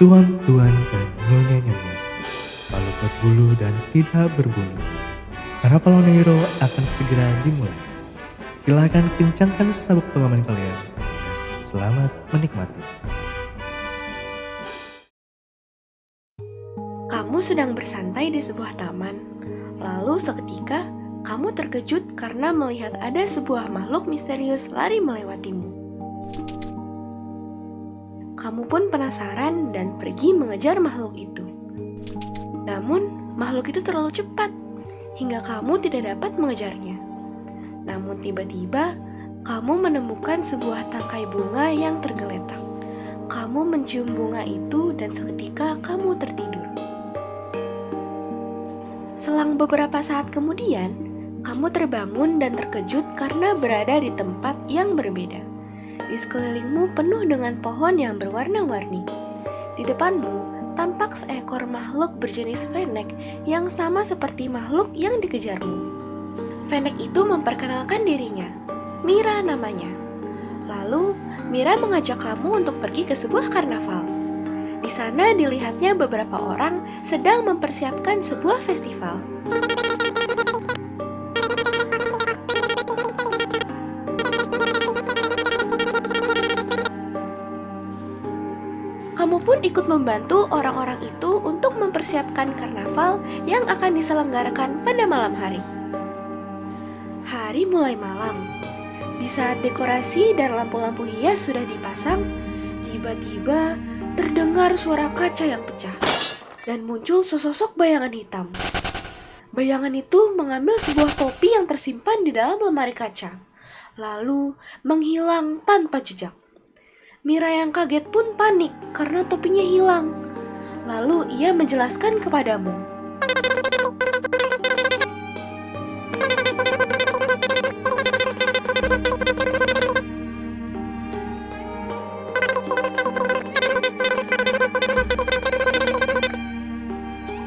Tuan-tuan dan nyonya-nyonya, palukat bulu dan tidak berbulu. Parapolonero akan segera dimulai. Silakan kencangkan sabuk pengaman kalian. Selamat menikmati. Kamu sedang bersantai di sebuah taman. Lalu seketika, kamu terkejut karena melihat ada sebuah makhluk misterius lari melewatimu. Kamu pun penasaran dan pergi mengejar makhluk itu. Namun, makhluk itu terlalu cepat, hingga kamu tidak dapat mengejarnya. Namun tiba-tiba, kamu menemukan sebuah tangkai bunga yang tergeletak. Kamu mencium bunga itu dan seketika kamu tertidur. Selang beberapa saat kemudian, kamu terbangun dan terkejut karena berada di tempat yang berbeda. Di sekelilingmu penuh dengan pohon yang berwarna-warni. Di depanmu tampak seekor makhluk berjenis fennec yang sama seperti makhluk yang dikejarmu. Fennec itu memperkenalkan dirinya. Mira namanya. Lalu, Mira mengajak kamu untuk pergi ke sebuah karnaval. Di sana dilihatnya beberapa orang sedang mempersiapkan sebuah festival. Kamu pun ikut membantu orang-orang itu untuk mempersiapkan karnaval yang akan diselenggarakan pada malam hari. Hari mulai malam. Di saat dekorasi dan lampu-lampu hias sudah dipasang, tiba-tiba terdengar suara kaca yang pecah dan muncul sesosok bayangan hitam. Bayangan itu mengambil sebuah topi yang tersimpan di dalam lemari kaca, lalu menghilang tanpa jejak. Mira yang kaget pun panik karena topinya hilang. Lalu ia menjelaskan kepadamu.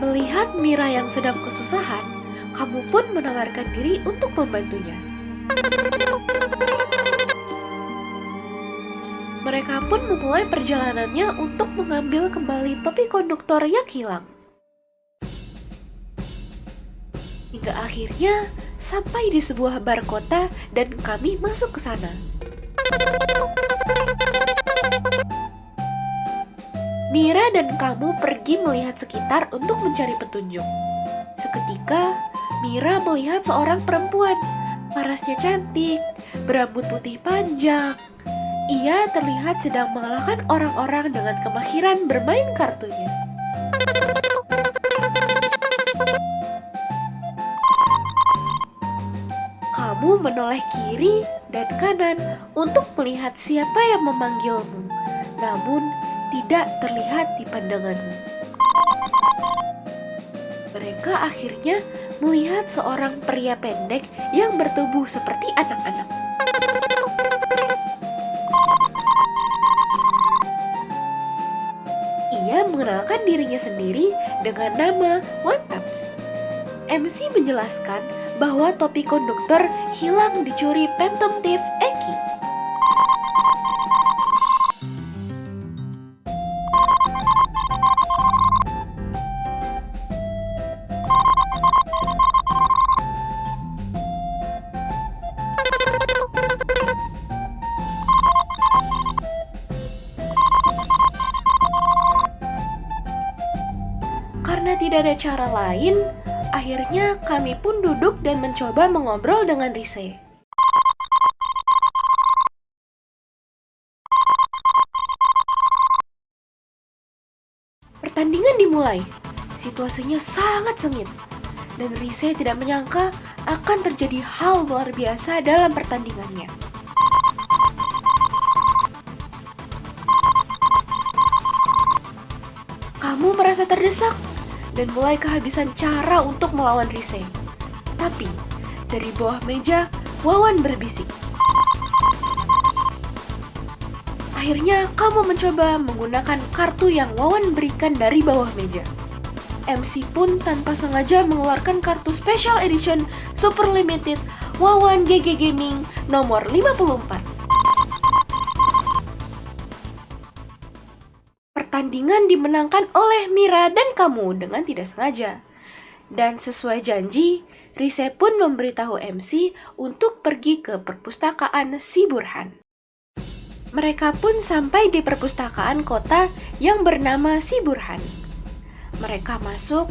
Melihat Mira yang sedang kesusahan, kamu pun menawarkan diri untuk membantunya. Mereka pun memulai perjalanannya untuk mengambil kembali topi konduktor yang hilang. Hingga akhirnya sampai di sebuah bar kota dan kami masuk ke sana. Mira dan kamu pergi melihat sekitar untuk mencari petunjuk. Seketika, Mira melihat seorang perempuan. Parasnya cantik, berambut putih panjang. Ia terlihat sedang mengalahkan orang-orang dengan kemahiran bermain kartunya. Kamu menoleh kiri dan kanan untuk melihat siapa yang memanggilmu, namun tidak terlihat di pandanganmu. Mereka akhirnya melihat seorang pria pendek yang bertubuh seperti anak-anak. Ia mengenalkan dirinya sendiri dengan nama One Taps. MC menjelaskan bahwa topi konduktor hilang dicuri Phantom Thief Eki. Karena tidak ada cara lain, akhirnya kami pun duduk dan mencoba mengobrol dengan Rise. Pertandingan dimulai. Situasinya sangat sengit, dan Rise tidak menyangka akan terjadi hal luar biasa dalam pertandingannya. Kamu merasa terdesak dan mulai kehabisan cara untuk melawan Rise. Tapi, dari bawah meja, Wawan berbisik. Akhirnya, kamu mencoba menggunakan kartu yang Wawan berikan dari bawah meja. MC pun tanpa sengaja mengeluarkan kartu Special Edition Super Limited Wawan GG Gaming nomor 54. Pertandingan dimenangkan oleh Mira dan kamu dengan tidak sengaja. Dan sesuai janji, Rise pun memberitahu MC untuk pergi ke perpustakaan si Burhan. Mereka pun sampai di perpustakaan kota yang bernama si Burhan. Mereka masuk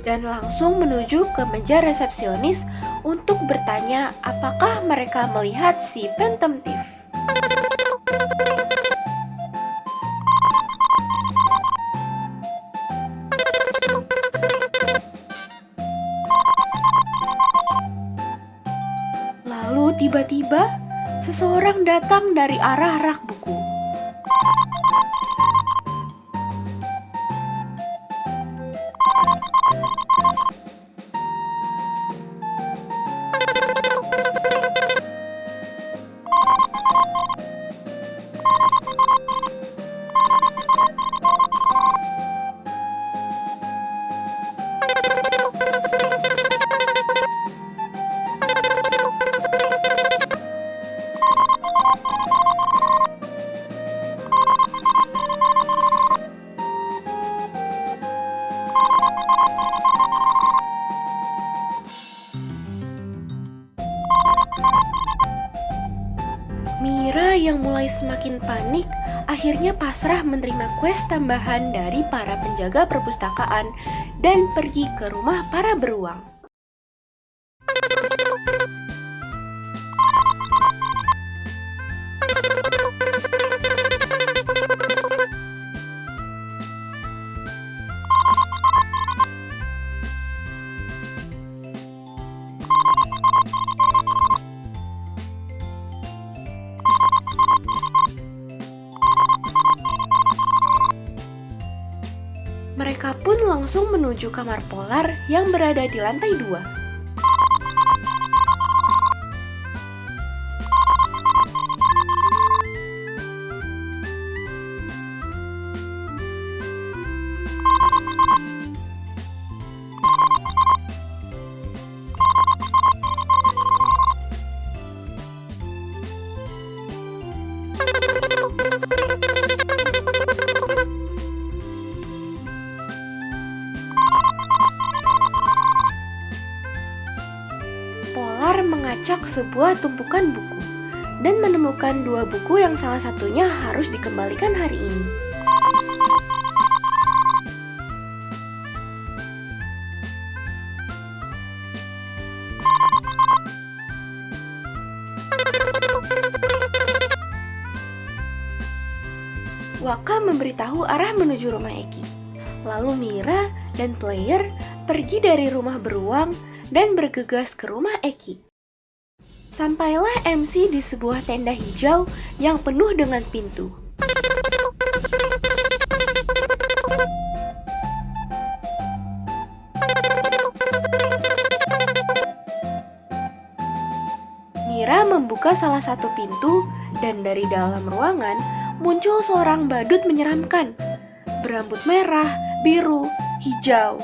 dan langsung menuju ke meja resepsionis untuk bertanya apakah mereka melihat si Phantom Thief. Lalu tiba-tiba seseorang datang dari arah rak buku. Mira yang mulai semakin panik akhirnya pasrah menerima quest tambahan dari para penjaga perpustakaan dan pergi ke rumah para beruang. Mereka pun langsung menuju kamar Polar yang berada di lantai 2. Polar mengacak sebuah tumpukan buku dan menemukan 2 buku yang salah satunya harus dikembalikan hari ini. Waka memberitahu arah menuju rumah Eki. Lalu Mira dan player pergi dari rumah beruang dan bergegas ke rumah Eki. Sampailah MC di sebuah tenda hijau yang penuh dengan pintu. Mira membuka salah satu pintu dan dari dalam ruangan muncul seorang badut menyeramkan. Berambut merah, biru, hijau.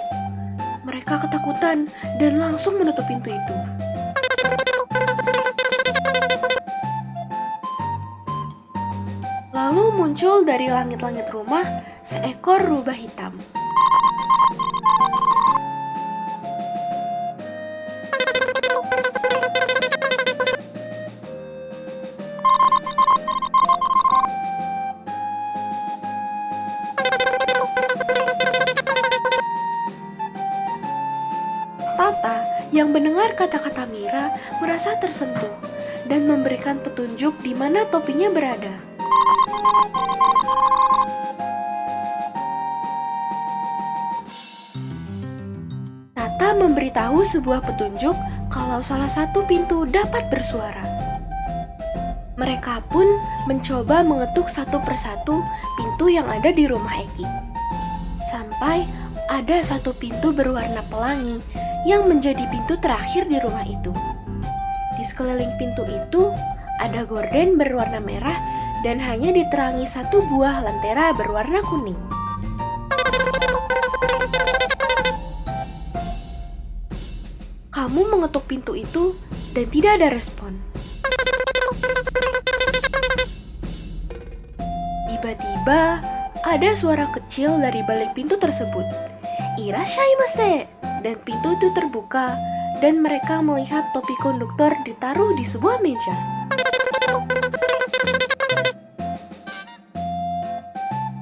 Mereka ketakutan dan langsung menutup pintu itu. Lalu muncul dari langit-langit rumah seekor rubah hitam. Tata yang mendengar kata-kata Mira merasa tersentuh dan memberikan petunjuk di mana topinya berada. Tata memberitahu sebuah petunjuk kalau salah satu pintu dapat bersuara. Mereka pun mencoba mengetuk satu persatu pintu yang ada di rumah Eki. Sampai ada satu pintu berwarna pelangi yang menjadi pintu terakhir di rumah itu. Di sekeliling pintu itu ada gorden berwarna merah dan hanya diterangi satu buah lentera berwarna kuning. Kamu mengetuk pintu itu dan tidak ada respon. Tiba-tiba ada suara kecil dari balik pintu tersebut. "Irashaimase!" Dan pintu itu terbuka, dan mereka melihat topi konduktor ditaruh di sebuah meja.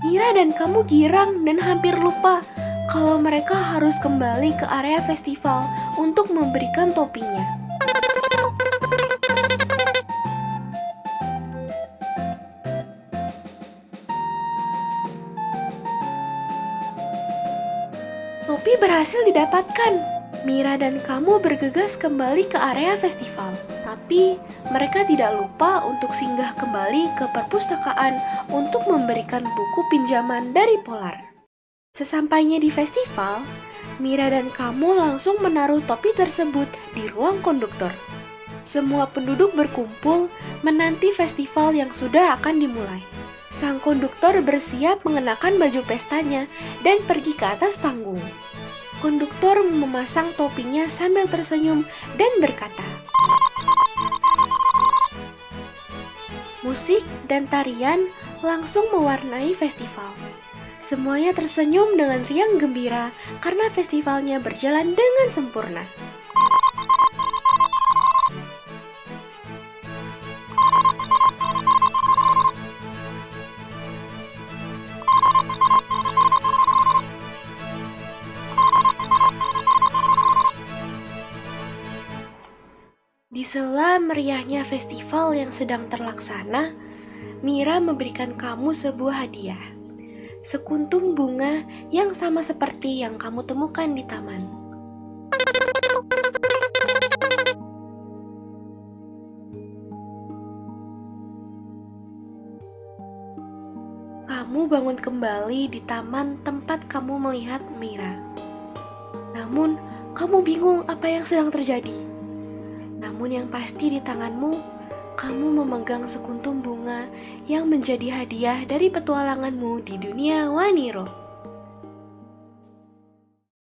Mira dan kamu girang dan hampir lupa kalau mereka harus kembali ke area festival untuk memberikan topinya. Topi berhasil didapatkan. Mira dan kamu bergegas kembali ke area festival. Tapi mereka tidak lupa untuk singgah kembali ke perpustakaan untuk memberikan buku pinjaman dari Polar. Sesampainya di festival, Mira dan kamu langsung menaruh topi tersebut di ruang konduktor. Semua penduduk berkumpul menanti festival yang sudah akan dimulai. Sang konduktor bersiap mengenakan baju pestanya dan pergi ke atas panggung. Konduktor memasang topinya sambil tersenyum dan berkata, musik dan tarian langsung mewarnai festival. Semuanya tersenyum dengan riang gembira karena festivalnya berjalan dengan sempurna. Di sela meriahnya festival yang sedang terlaksana, Mira memberikan kamu sebuah hadiah. Sekuntum bunga yang sama seperti yang kamu temukan di taman. Kamu bangun kembali di taman tempat kamu melihat Mira. Namun, kamu bingung apa yang sedang terjadi. Namun yang pasti di tanganmu, kamu memegang sekuntum bunga yang menjadi hadiah dari petualanganmu di dunia Waniro.